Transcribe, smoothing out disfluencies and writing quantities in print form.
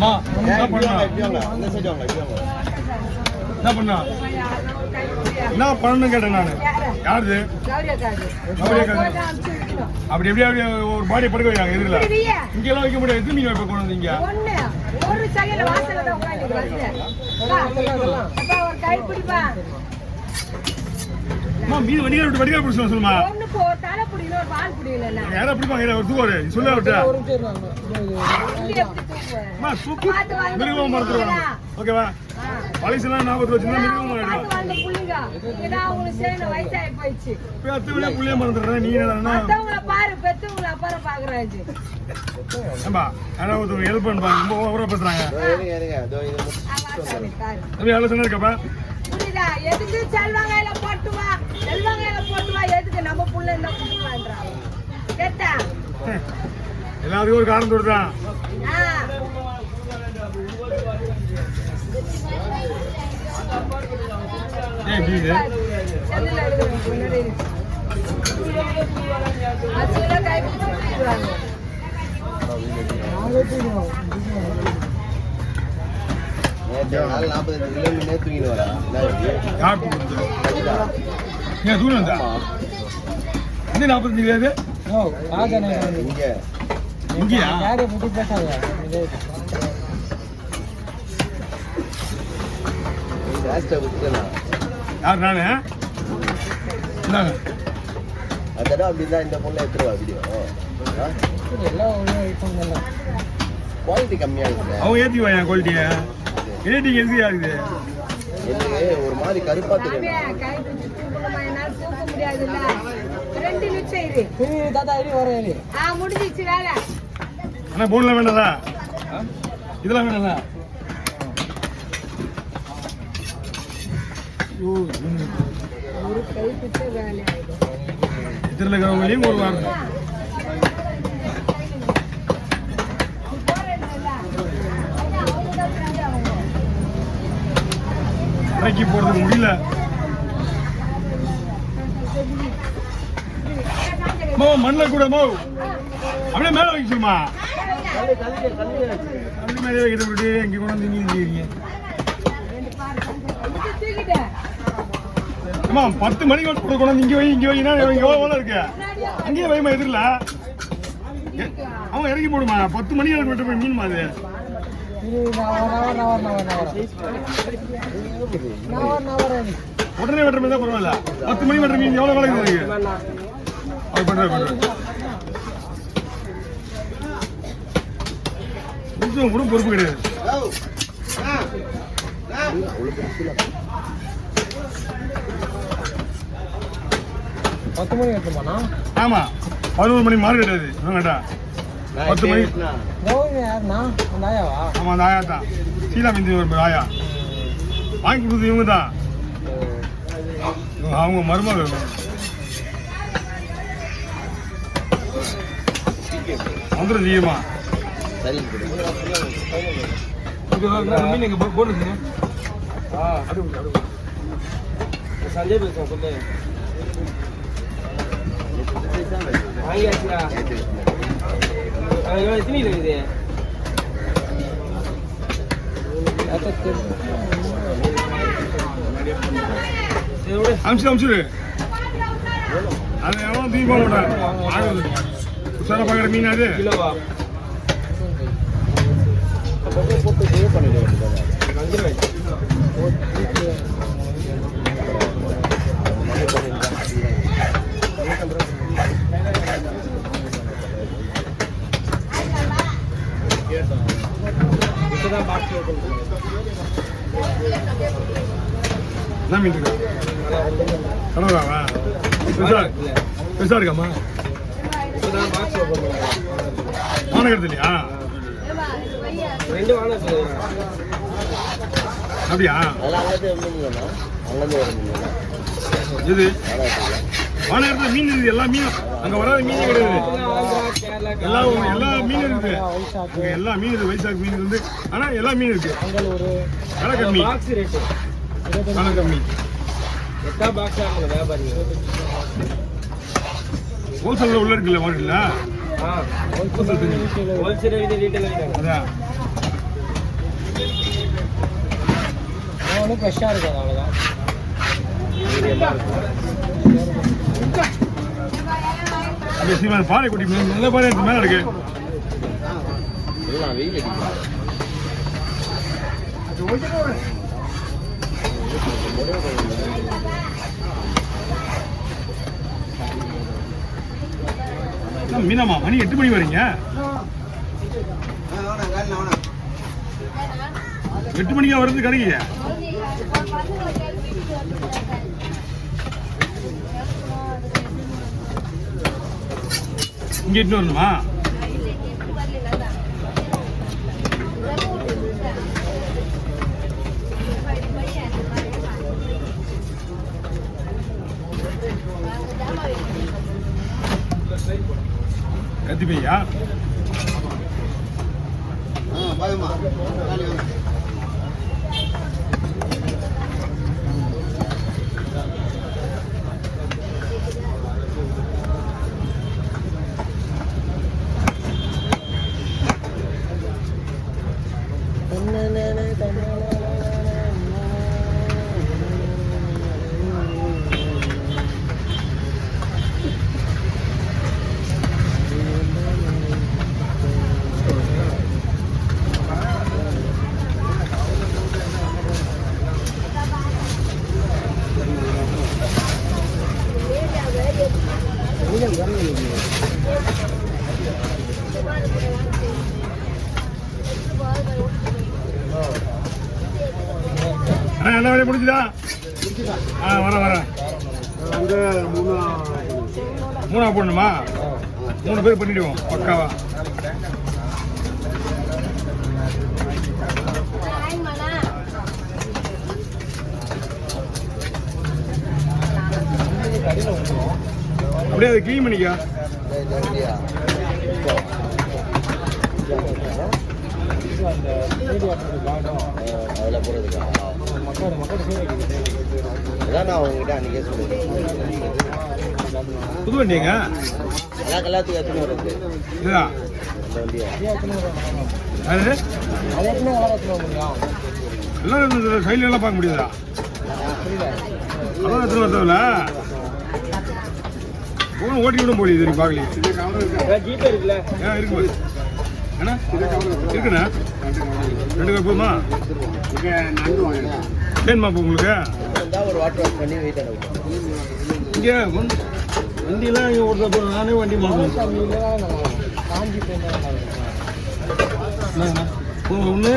என்ன பண்ணா என்ன பண்ணணும் கேட்டேன் நான். யாரு அப்படி எப்படி அப்படி ஒரு பாடியை படுக்க வைக்காங்க எதிரில் இங்கெல்லாம் வைக்க முடியாது. எத்தனை மீன் வைப்ப கொண்டு வந்தீங்க? மீன் வடிகால் விட்டு வடிகால் பிடிச்சா சொல்லுமா யாரா பிடிப்பாங்க ஒரு தூவாரு சொல்ல விட்டா மிருகம் மறந்துடுவாங்க. ஓகேவா பழசெல்லாம் ஞாபகத்தில் வச்சுருந்தா மிருகம் பெத்தவளே புள்ளைய மறந்துடுறேன். நீ என்னன்னா ஹெல்ப் பண்ணுப்பா ரொம்ப ஓவரா பேசுறாங்க. எவ்வளோ சொன்னா இருக்கப்பா எதுக்கு செல்வாங்கையில போட்டுவா செல்வாங்கையில போட்டுவா எதுக்கு நம்ம புள்ள என்ன பண்ணுவான்றாங்க கேட்டா எல்லாத்துக்கும் ஒரு காரணம் சொல்றான். அப்படிதான் இந்த பொண்ணு எடுத்துருவா வீடியோ குவாலிட்டி கம்மியா இருக்கு. அவங்க ஏத்திவா என் குவாலிட்டிய ரேட்டிங் எதுக்கு ஆகுது ஒரு மாதிரி கருப்பா தெரியும். ஆனா போன்ல வேண்டாதா இதெல்லாம் வேண்டாதா? இதில் இருக்கிறவங்களையும் ஒரு வாரம் இறக்கி போறதுக்கு முடியல. மண்ணில் கூட மோ அப்படியே மேல வைக்க சொல்லுமா அப்படி மேலே வைக்கிற விட்டு இங்க கொண்டு வந்து நீங்க செய்யறீங்க. அம்மா 10 மணிக்கு வந்து கொண்டு வந்து இங்க வை இங்க வைனா எவ்வளவு இருக்கு அங்கேயே வைமா எதிரில அவன் இறக்கி போடுமா 10 மணிக்கு விட்டு போய் மீன் மாதிரி உடனே வெட்டுற மீன் தான் பரவாயில்ல. 10 மணி வெட்டுற மீன் எவ்வளவு வேலைக்கு இருக்கு அது பண்ற கூட பொறுப்பு கிடையாது. ஆமா 11 மணி மாறு கிடையாது. கேட்டா 10 மணி ஆமா அந்த ஆயா தான் சீலா மிந்தி ஒரு ஆயா வாங்கி கொடுத்தது இவங்க தான். அவங்க மருமகள் வந்துடும் ஜீயமா மீன் எங்க போட்டுருக்கீங்க சஞ்சய் பேசுவோம் சொல்லு வாங்கியாச்சுடா எத்தனை இருக்குது அமிச்சிடு அது எவ்வளோ தீபம் ஆகுது உசாரா பார்க்குற மீன் அது கிலோவா போட்டு சேவ் பண்ணிடுவேன். என்ன மீன் இருக்கு கடவுளாவா பெருசா இருக்காமா வானகருது இல்லையா அப்படியா இது வானகரத்துல மீன் இருக்குது. எல்லா மீனும் அங்க வராத மீனே கிடையாது. எல்லா மீன் இருக்கு அங்க எல்லா மீன் இருக்கு. வைசாக் மீன் இருந்து ஆனா எல்லா மீன் இருக்கு. விலை கம்மி விலை கம்மி ஹோல்சேல் உள்ள இருக்குல்ல மார்க்கெட்ல அதான் எல்லாமே ஃப்ரெஷ்ஷாக இருக்குது அவ்வளோதான். இங்கே சீமான பாறை குட்டி நல்ல பாறை எடுத்து மேலே இருக்கு. எல்லாம் வெயில் அடிக்கும். மீனாமா மணி 8 மணி வரீங்க? 8 மணிக்கா வருது கடைக்கு? இங்க இட்டு வரணுமா? கத்தி பையா? என்ன வேலையை முடிஞ்சுதா? வரேன். அங்கே மூணா போடணுமா? 3 பேர் பண்ணிடுவோம் பக்காவா. அப்படியே அதை க்ளீன் பண்ணிக்கா. அதில் போடுறதுக்கா? அதான் நான் உங்ககிட்ட அன்றைக்கே சொல்லுவேன். புது வண்டிங்க எல்லாத்துக்கும் எத்தனை வருது இதுதான் இந்த வண்டியா? அது எல்லாம் சைட்ல எல்லாம் பார்க்க முடியாதா? அதான் எத்தனை வருதுல போன ஓட்டி விட முடியுது. நீ பார்க்கலையே? ஜிபே இருக்குல்ல? இருக்கு போது ஏன்னா இருக்குண்ணா 2 கப் போதுமா? வேணுமா இப்போ உங்களுக்கு? ஒரு வாட்டர் வாஷ் பண்ணி வெயிட் அனுப்புவோம். இங்கே வண்டியெல்லாம் இங்கே ஒருத்தர் நானே வண்டி மாற்றணும். காஞ்சி போயிருந்தா ஒன்று